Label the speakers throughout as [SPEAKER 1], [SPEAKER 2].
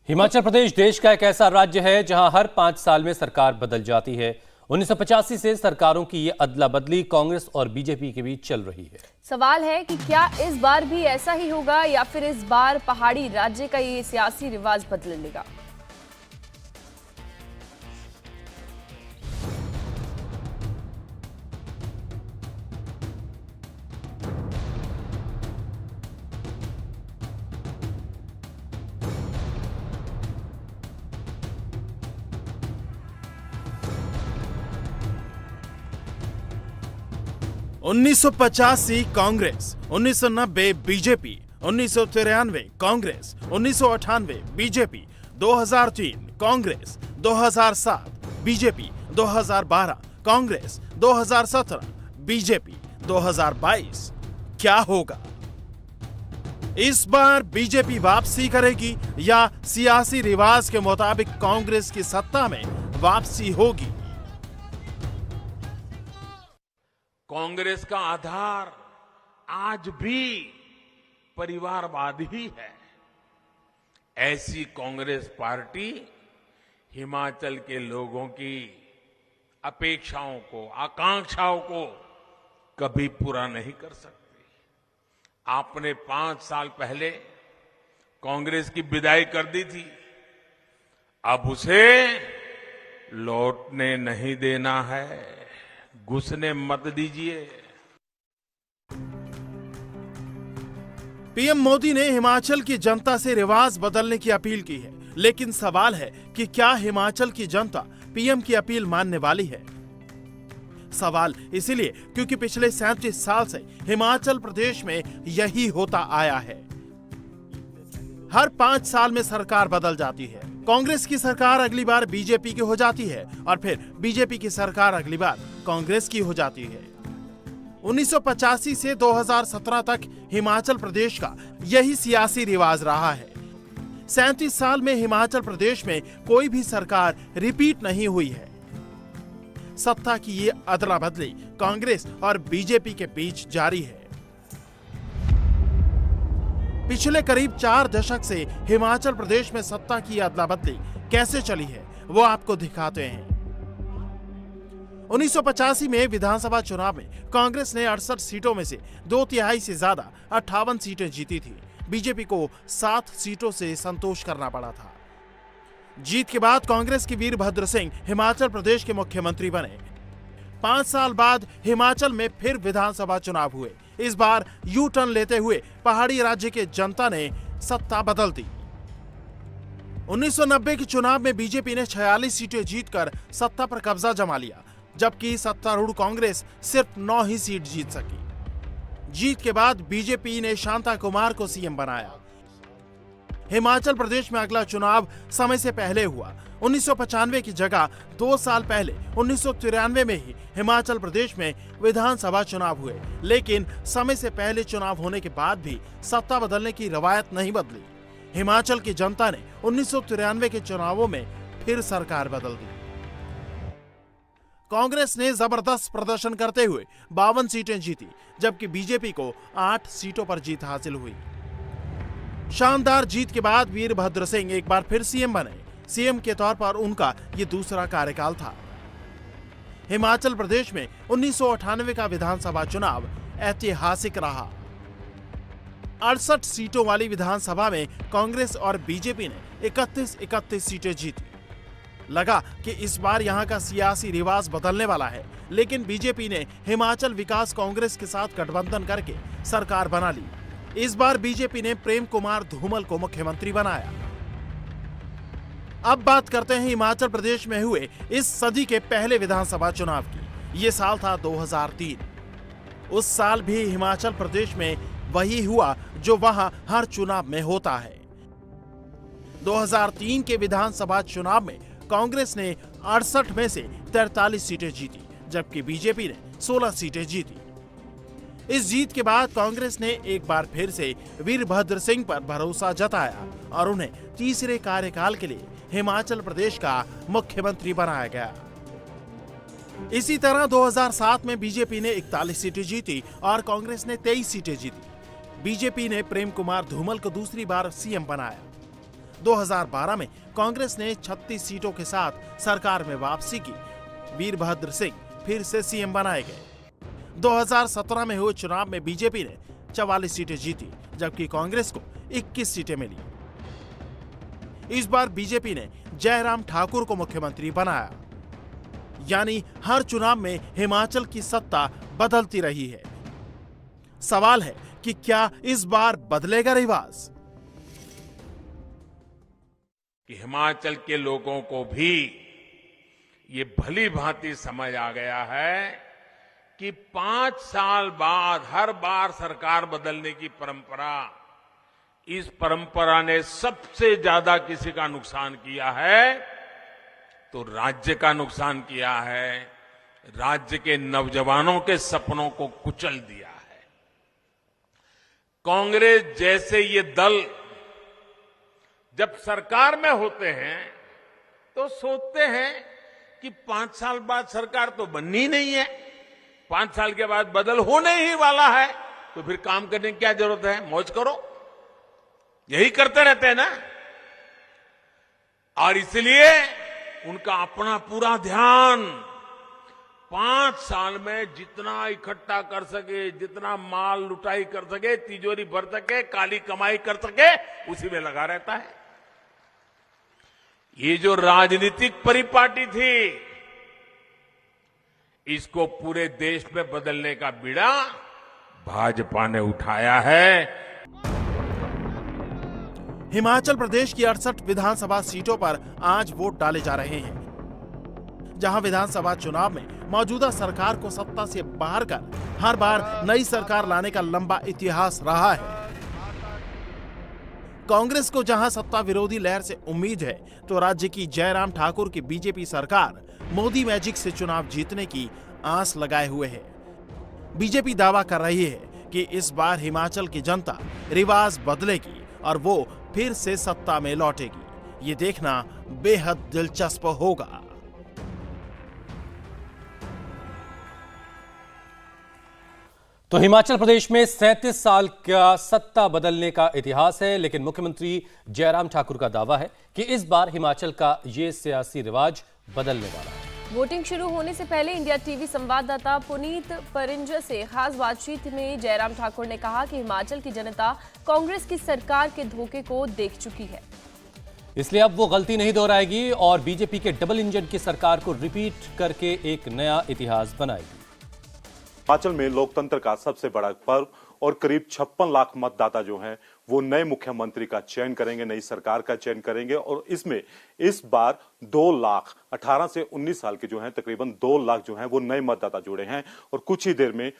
[SPEAKER 1] हिमाचल प्रदेश देश का एक ऐसा राज्य है जहां हर 5 साल में सरकार बदल जाती है। 1985 से सरकारों की ये अदला बदली कांग्रेस और बीजेपी के बीच चल रही है।
[SPEAKER 2] सवाल है कि क्या इस बार भी ऐसा ही होगा या फिर इस बार पहाड़ी राज्य का ये सियासी रिवाज बदलेगा।
[SPEAKER 3] 1985 Congress, 1990 BJP, 1993 Congress, 1998 BJP, 2003 Congress, 2007 BJP, 2012 Congress, 2017 BJP, 2022 क्या होगा? इस बार बीजेपी वापसी करेगी या सियासी रिवाज के मुताबिक कांग्रेस की सत्ता में वापसी होगी?
[SPEAKER 4] कांग्रेस का आधार आज भी परिवारवाद ही है। ऐसी कांग्रेस पार्टी हिमाचल के लोगों की अपेक्षाओं को, आकांक्षाओं को कभी पूरा नहीं कर सकती। आपने 5 साल पहले कांग्रेस की विदाई कर दी थी, अब उसे लौटने नहीं देना है, घुसने मत दीजिए।
[SPEAKER 3] पीएम मोदी ने हिमाचल की जनता से रिवाज बदलने की अपील की है, लेकिन सवाल है कि क्या हिमाचल की जनता पीएम की अपील मानने वाली है? सवाल इसलिए क्योंकि पिछले 37 साल से हिमाचल प्रदेश में यही होता आया है। हर 5 साल में सरकार बदल जाती है। कांग्रेस की सरकार अगली बार बीजेपी की हो जाती है और फिर बीजेपी की सरकार अगली बार कांग्रेस की हो जाती है। 1985 से 2017 तक हिमाचल प्रदेश का यही सियासी रिवाज रहा है। 37 साल में हिमाचल प्रदेश में कोई भी सरकार रिपीट नहीं हुई है। सत्ता की ये अदला बदली कांग्रेस और बीजेपी के बीच जारी है। पिछले करीब 4 दशक से हिमाचल प्रदेश में सत्ता की अदला बदली कैसे चली है वो आपको दिखाते हैं। 1985 में विधानसभा चुनाव में कांग्रेस ने 68 सीटों में से 2/3 से ज्यादा 58 सीटें जीती थी। बीजेपी को 7 सीटों से संतोष करना पड़ा था। जीत के बाद कांग्रेस के वीरभद्र सिंह हिमाचल प्रदेश के मुख्यमंत्री बने। 5 साल बाद हिमाचल में फिर विधानसभा चुनाव हुए। इस बार यू टर्न लेते हुए पहाड़ी राज्य के जनता ने सत्ता बदल दी। 1990 के चुनाव में बीजेपी ने 46 सीटें जीतकर सत्ता पर कब्जा जमा लिया, जबकि सत्तारूढ़ कांग्रेस सिर्फ 9 ही सीट जीत सकी। जीत के बाद बीजेपी ने शांता कुमार को सीएम बनाया। हिमाचल प्रदेश में अगला चुनाव समय से पहले हुआ। 1995 की जगह 2 साल पहले 1993 में ही हिमाचल प्रदेश में विधानसभा चुनाव हुए, लेकिन समय से पहले चुनाव होने के बाद भी सत्ता बदलने की रवायत नहीं बदली। हिमाचल की जनता ने 1993 के चुनावों में फिर सरकार बदल दी। कांग्रेस ने जबरदस्त प्रदर्शन करते हुए 52 सीटें जीती, जबकि बीजेपी को 8 सीटों पर जीत हासिल हुई। शानदार जीत के बाद वीरभद्र सिंह एक बार फिर सीएम बने। सीएम के तौर पर उनका ये दूसरा कार्यकाल था। हिमाचल प्रदेश में 1998 का विधानसभा चुनाव ऐतिहासिक रहा। 68 सीटों वाली विधानसभा में कांग्रेस और बीजेपी ने 31 सीटें जीती। लगा कि इस बार यहां का सियासी रिवाज बदलने वाला है, लेकिन बीजेपी ने हिमाचल विकास कांग्रेस के साथ गठबंधन करके सरकार बना ली। इस बार बीजेपी ने प्रेम कुमार धूमल को मुख्यमंत्री बनाया। अब बात करते हैं हिमाचल प्रदेश में हुए इस सदी के पहले विधानसभा चुनाव की। ये साल था 2003। उस साल भी हिमाचल प्रदेश में वही हुआ जो वहां हर चुनाव में होता है। 2003 के विधानसभा चुनाव में कांग्रेस ने 68 में से 43 सीटें जीती, जबकि बीजेपी ने 16 सीटें जीती। इस जीत के बाद कांग्रेस ने एक बार फिर से वीरभद्र सिंह पर भरोसा जताया और उन्हें तीसरे कार्यकाल के लिए हिमाचल प्रदेश का मुख्यमंत्री बनाया गया। इसी तरह 2007 में बीजेपी ने 41 सीटें जीती और कांग्रेस ने 23 सीटें जीती। बीजेपी ने प्रेम कुमार धूमल को दूसरी बार सीएम बनाया। 2012 में कांग्रेस ने 36 सीटों के साथ सरकार में वापसी की। वीरभद्र सिंह फिर से सीएम बनाए गए। 2017 में हुए चुनाव में बीजेपी ने 44 सीटें जीती, जबकि कांग्रेस को 21 सीटें मिली। इस बार बीजेपी ने जयराम ठाकुर को मुख्यमंत्री बनाया। यानी हर चुनाव में हिमाचल की सत्ता बदलती रही है। सवाल है कि क्या इस बार बदलेगा रिवाज?
[SPEAKER 4] कि हिमाचल के लोगों को भी ये भली भांति समझ आ गया है कि 5 साल बाद हर बार सरकार बदलने की परंपरा, इस परंपरा ने सबसे ज्यादा किसी का नुकसान किया है तो राज्य का नुकसान किया है। राज्य के नौजवानों के सपनों को कुचल दिया है। कांग्रेस जैसे ये दल जब सरकार में होते हैं तो सोचते हैं कि 5 साल बाद सरकार तो बननी नहीं है, 5 साल के बाद बदल होने ही वाला है, तो फिर काम करने की क्या जरूरत है, मौज करो। यही करते रहते हैं ना। और इसलिए उनका अपना पूरा ध्यान 5 साल में जितना इकट्ठा कर सके, जितना माल लुटाई कर सके, तिजोरी भर सके, काली कमाई कर सके, उसी में लगा रहता है। ये जो राजनीतिक परिपाटी थी, इसको पूरे देश में बदलने का बीड़ा भाजपा ने उठाया है।
[SPEAKER 3] हिमाचल प्रदेश की 68 विधानसभा सीटों पर आज वोट डाले जा रहे हैं, जहां विधानसभा चुनाव में मौजूदा सरकार को सत्ता से बाहर कर हर बार नई सरकार लाने का लंबा इतिहास रहा है। कांग्रेस को जहां सत्ता विरोधी लहर से उम्मीद है, तो राज्य की जयराम ठाकुर की बीजेपी सरकार मोदी मैजिक से चुनाव जीतने की आस लगाए हुए है। बीजेपी दावा कर रही है कि इस बार हिमाचल की जनता रिवाज बदलेगी और वो फिर से सत्ता में लौटेगी। ये देखना बेहद दिलचस्प होगा।
[SPEAKER 1] तो हिमाचल प्रदेश में 37 साल का सत्ता बदलने का इतिहास है, लेकिन मुख्यमंत्री जयराम ठाकुर का दावा है कि इस बार हिमाचल का ये सियासी रिवाज बदलने वाला है।
[SPEAKER 2] वोटिंग शुरू होने से पहले इंडिया टीवी संवाददाता पुनीत परिंजर से खास बातचीत में जयराम ठाकुर ने कहा कि हिमाचल की जनता कांग्रेस की सरकार के धोखे को देख चुकी है,
[SPEAKER 1] इसलिए अब वो गलती नहीं दोहराएगी और बीजेपी के डबल इंजन की सरकार को रिपीट करके एक नया इतिहास बनाएगी।
[SPEAKER 5] हिमाचल में लोकतंत्र का सबसे बड़ा पर्व और करीब 56 लाख मतदाता जो हैं वो नए मुख्यमंत्री का चयन करेंगे, नई सरकार का चयन करेंगे। और इसमें इस बार 2 लाख 18 से 19 साल के जो हैं तकरीबन 2 लाख जो हैं वो नए मतदाता जुड़े हैं। और कुछ ही देर में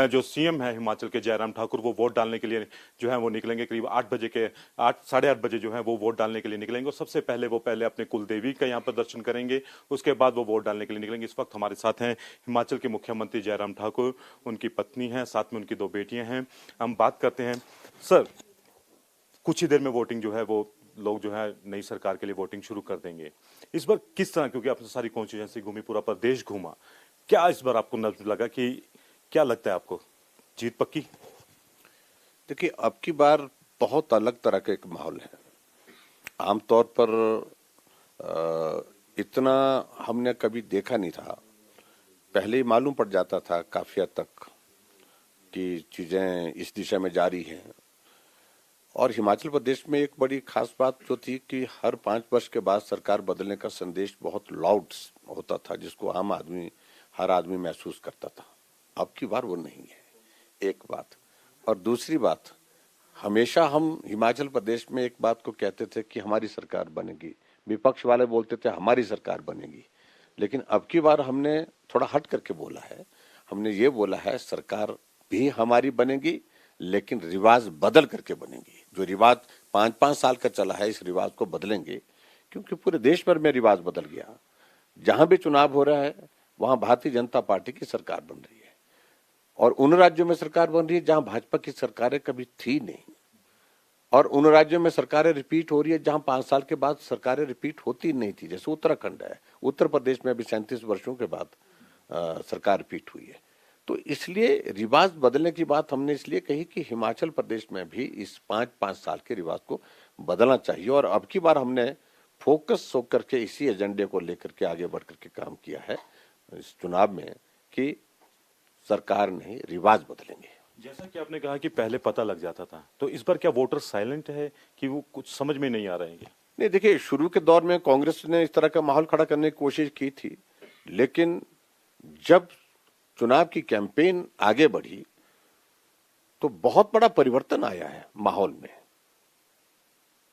[SPEAKER 5] जो सीएम है हिमाचल के जयराम ठाकुर, वो वोट डालने के लिए जो है वो निकलेंगे। करीब 8 बजे के 8-8:30 बजे जो है वो वोट डालने के लिए निकलेंगे। और सबसे पहले वो अपने कुलदेवी का यहाँ पर दर्शन करेंगे, उसके बाद वो वोट डालने के लिए निकलेंगे। इस वक्त हमारे साथ हैं हिमाचल के मुख्यमंत्री जयराम ठाकुर, उनकी पत्नी है, साथ में उनकी 2 बेटियां हैं। हम बात करते हैं। सर, कुछ ही देर में वोटिंग जो है वो लोग जो है नई सरकार के लिए वोटिंग शुरू कर देंगे। इस बार किस तरह, क्योंकि आपने सारी कॉन्स्टिट्यूएंसी घूमी, पूरा प्रदेश घूमा, क्या इस बार आपको नजर लगा कि क्या लगता है आपको जीत पक्की?
[SPEAKER 6] देखिए, अब की बार बहुत अलग तरह का एक माहौल है। आमतौर पर इतना हमने कभी देखा नहीं था। पहले ही मालूम पड़ जाता था काफी हद तक कि चीजें इस दिशा में जारी हैं। और हिमाचल प्रदेश में एक बड़ी खास बात जो थी कि हर 5 वर्ष के बाद सरकार बदलने का संदेश बहुत लाउड होता था, जिसको आम आदमी, हर आदमी महसूस करता था। अब की बार वो नहीं है, एक बात। और दूसरी बात, हमेशा हम हिमाचल प्रदेश में एक बात को कहते थे कि हमारी सरकार बनेगी, विपक्ष वाले बोलते थे हमारी सरकार बनेगी। लेकिन अब की बार हमने थोड़ा हट करके बोला है। हमने ये बोला है सरकार भी हमारी बनेगी, लेकिन रिवाज बदल करके बनेगी। जो रिवाज 5-5 साल का चला है, इस रिवाज को बदलेंगे, क्योंकि पूरे देश भर में रिवाज बदल गया। जहां भी चुनाव हो रहा है वहां भारतीय जनता पार्टी की सरकार बन रही है, और उन राज्यों में सरकार बन रही है जहां भाजपा की सरकारें कभी थी नहीं, और उन राज्यों में सरकारें रिपीट हो रही है जहां 5 साल के बाद सरकारें रिपीट होती नहीं थी। जैसे उत्तराखंड है, उत्तर प्रदेश में अभी 37 वर्षों के बाद सरकार रिपीट हुई है। तो इसलिए रिवाज बदलने की बात हमने इसलिए कही कि हिमाचल प्रदेश में भी इस 5-5 साल के रिवाज को बदलना चाहिए। और अब की बार हमने फोकस होकर के इसी एजेंडे को लेकर के आगे बढ़ करके काम किया है इस चुनाव में कि सरकार नहीं, रिवाज बदलेंगे।
[SPEAKER 5] जैसा कि आपने कहा कि पहले पता लग जाता था, तो इस बार क्या वोटर साइलेंट है कि वो कुछ समझ में नहीं आ रहे हैं?
[SPEAKER 6] नहीं, देखिए, शुरू के दौर में कांग्रेस ने इस तरह का माहौल खड़ा करने की कोशिश की थी, लेकिन जब चुनाव की कैंपेन आगे बढ़ी तो बहुत बड़ा परिवर्तन आया है माहौल में।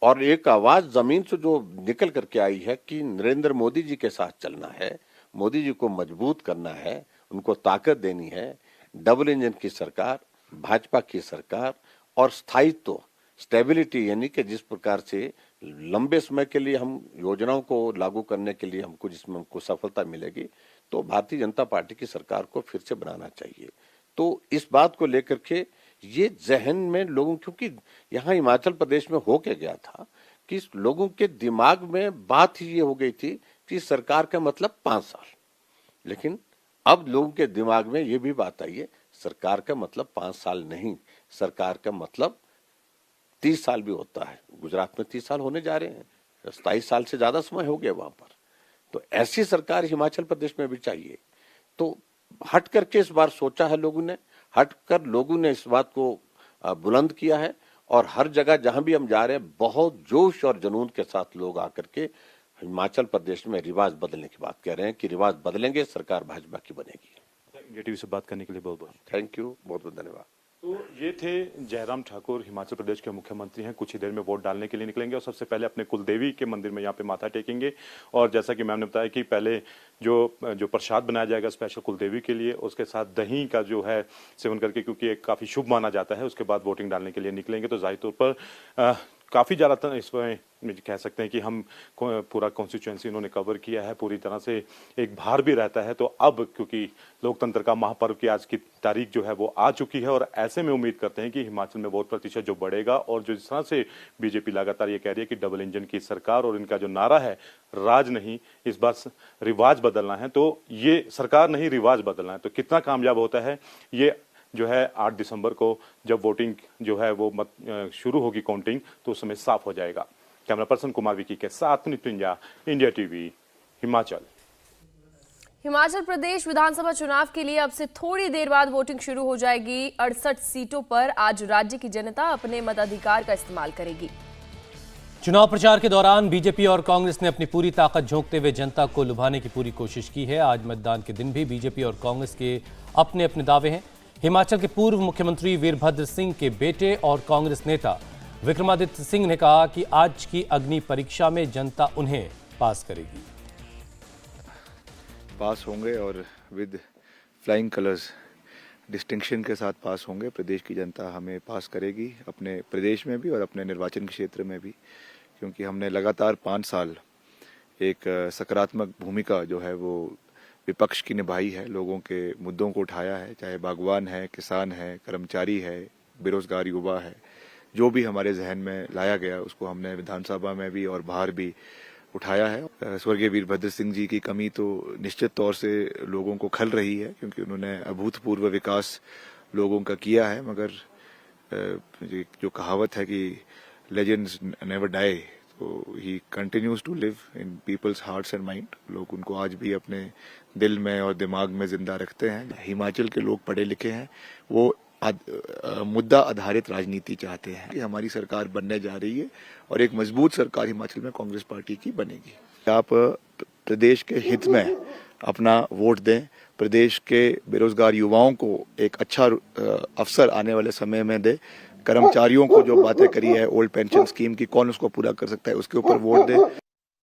[SPEAKER 6] और एक आवाज जमीन से जो निकल करके आई है कि नरेंद्र मोदी जी के साथ चलना है, मोदी जी को मजबूत करना है, उनको ताकत देनी है। डबल इंजन की सरकार, भाजपा की सरकार और स्थायित्व, स्टेबिलिटी, यानी कि जिस प्रकार से लंबे समय के लिए हम योजनाओं को लागू करने के लिए हमको जिसमें हमको सफलता मिलेगी, तो भारतीय जनता पार्टी की सरकार को फिर से बनाना चाहिए। तो इस बात को लेकर के ये जहन में लोगों, क्योंकि यहाँ हिमाचल प्रदेश में हो के गया था कि लोगों के दिमाग में बात ही ये हो गई थी कि सरकार का मतलब 5 साल, लेकिन अब लोगों के दिमाग में ये भी बात आई है सरकार का मतलब 5 साल नहीं, सरकार का मतलब 30 साल भी होता है। गुजरात में 30 साल होने जा रहे हैं, 27 साल से ज्यादा समय हो गया वहां पर। तो ऐसी सरकार हिमाचल प्रदेश में भी चाहिए। तो हट करके इस बार सोचा है लोगों ने, हट कर लोगों ने इस बात को बुलंद किया है और हर जगह जहां भी हम जा रहे हैं बहुत जोश और जुनून के साथ लोग आकर के हिमाचल प्रदेश में रिवाज बदलने की बात कह रहे हैं कि रिवाज बदलेंगे, सरकार भाजपा की बनेगी।
[SPEAKER 5] इंडिया टीवी से बात करने के लिए बहुत बहुत
[SPEAKER 6] थैंक यू, बहुत बहुत धन्यवाद।
[SPEAKER 5] तो ये थे जयराम ठाकुर, हिमाचल प्रदेश के मुख्यमंत्री हैं। कुछ ही देर में वोट डालने के लिए निकलेंगे और सबसे पहले अपने कुलदेवी के मंदिर में यहाँ पे माथा टेकेंगे। और जैसा कि मैम ने बताया कि पहले जो प्रसाद बनाया जाएगा स्पेशल कुलदेवी के लिए, उसके साथ दही का जो है सेवन करके, क्योंकि एक काफी शुभ माना जाता है, उसके बाद वोटिंग डालने के लिए निकलेंगे। तो जाहिर तौर पर काफी ज्यादा इसमें कह सकते हैं कि हम पूरा कॉन्स्टिट्यूएंसी इन्होंने कवर किया है पूरी तरह से, एक भार भी रहता है। तो अब क्योंकि लोकतंत्र का महापर्व की आज की तारीख जो है वो आ चुकी है और ऐसे में उम्मीद करते हैं कि हिमाचल में वोट प्रतिशत जो बढ़ेगा और जो जिस तरह से बीजेपी लगातार ये कह रही है कि डबल इंजन की सरकार और इनका जो नारा है राज नहीं, इस बार रिवाज बदलना है, तो ये सरकार नहीं रिवाज बदलना है। तो कितना कामयाब होता है ये जो है 8 दिसंबर को जब वोटिंग जो है वो शुरू होगी काउंटिंग, तो उस समय साफ हो जाएगा। कैमरा पर्सन कुमार विकी के साथ नितिंजा, इंडिया टीवी, हिमाचल।
[SPEAKER 2] हिमाचल प्रदेश विधानसभा चुनाव के लिए अब से थोड़ी देर बाद वोटिंग शुरू हो जाएगी। 68 सीटों पर आज राज्य की जनता अपने मताधिकार का इस्तेमाल करेगी।
[SPEAKER 1] चुनाव प्रचार के दौरान बीजेपी और कांग्रेस ने अपनी पूरी ताकत झोंकते हुए जनता को लुभाने की पूरी कोशिश की है। आज मतदान के दिन भी बीजेपी और कांग्रेस के अपने अपने दावे हैं। हिमाचल के पूर्व मुख्यमंत्री वीरभद्र सिंह के बेटे और कांग्रेस नेता विक्रमादित्य सिंह ने कहा कि आज की अग्नि परीक्षा में जनता उन्हें पास करेगी।
[SPEAKER 7] पास होंगे और विद फ्लाइंग कलर्स डिस्टिंक्शन के साथ पास होंगे। प्रदेश की जनता हमें पास करेगी, अपने प्रदेश में भी और अपने निर्वाचन क्षेत्र में भी, क्योंकि हमने लगातार 5 साल एक सकारात्मक भूमिका जो है वो विपक्ष की निभाई है, लोगों के मुद्दों को उठाया है, चाहे बागवान है, किसान है, कर्मचारी है, बेरोजगार युवा है, जो भी हमारे जहन में लाया गया उसको हमने विधानसभा में भी और बाहर भी उठाया है। स्वर्गीय वीरभद्र सिंह जी की कमी तो निश्चित तौर से लोगों को खल रही है, क्योंकि उन्होंने अभूतपूर्व विकास लोगों का किया है, मगर जो कहावत है कि लेजेंड्स नेवर डाई, तो he continues to live in people's hearts and mind. लोग उनको आज भी अपने दिल में और दिमाग में जिंदा रखते हैं। हिमाचल के लोग पढ़े लिखे हैं, वो मुद्दा आधारित राजनीति चाहते हैं कि हमारी सरकार बनने जा रही है और एक मजबूत सरकार हिमाचल में कांग्रेस पार्टी की बनेगी। आप प्रदेश के हित में अपना वोट दें, प्रदेश के बेरोजगार युवाओं को एक अच्छा अवसर आने वाले समय में दे। कर्मचारियों को जो बातें करी है ओल्ड पेंशन स्कीम की, कौन उसको पूरा कर सकता है, उसके ऊपर वोट दे।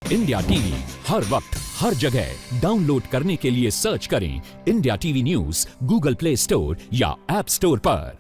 [SPEAKER 8] इंडिया टीवी हर वक्त हर जगह डाउनलोड करने के लिए सर्च करें India TV news Google play store या ऐप स्टोर पर।